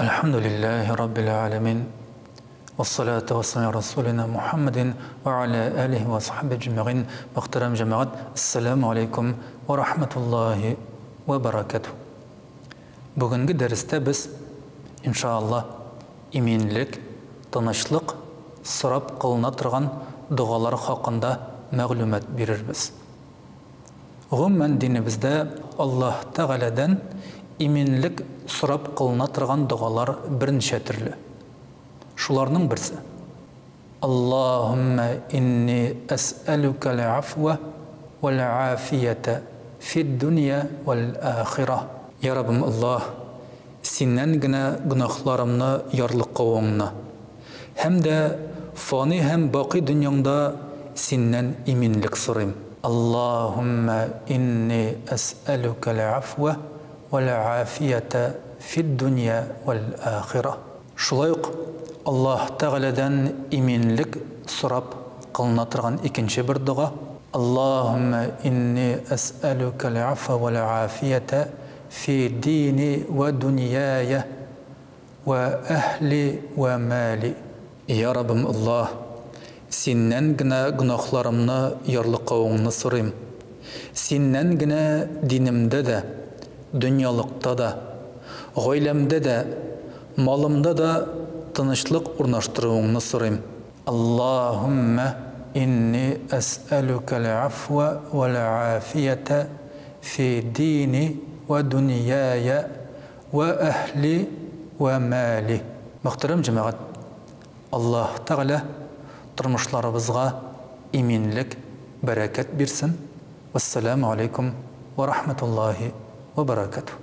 الحمد لله رب العالمين والصلاة والسلام على رسولنا محمد وعلى آله وصحبه أجمعين. محترم جماعة، السلام عليكم ورحمة الله وبركاته. Бүгінгі дәрісте біз иншаллах именлік, тынышлық сұрап қылына тұрған дұғалар хақында мәғлумат берербіз. Ғұммән дінімізде Аллах Тағаладан именлік сұрап қылына тұрған дұғалар бірнеше түрлі. Шуларның бірсі: Аллахумма инни ас'алука al-afwa wal-afiyata fid-dunya wal-akhirah. Я Раббым Аллах, сеннән генә гөнаһларымны ярлыкка оңна, һәм дә фани һәм бақи дөньяңда сеннән именлек сорыйм. Аллахумма инни ас'алука al-afwa wal-afiyata fid-dunya wal-akhirah. Шулай ук Аллах Тағаладан именлек сорап кылына торган икенче бер дуга: Аллахумма инни ас'алука al-afwa wal-afiyata في ديني ودنياي وأهلي ومالي. يا ربم الله, сеннән генә гөнаһларымны ярлыкка оңны сорыйм. Сеннән генә динемдә дә, дөньялыкта да, гаиләмдә дә, малымда да тынычлык урнаштыруыңны сорыйм. Аллахумма инни ас'алука al-afwa wal-afiyata fi dini ودنياي وأهلي ومالي. Мөхтәрәм җәмәгать, Аллаһ Тәгалә тормышларыбызга именлек, бәрәкәт бирсен. Вассаламу алейкум ва рахматуллахи ва баракатух.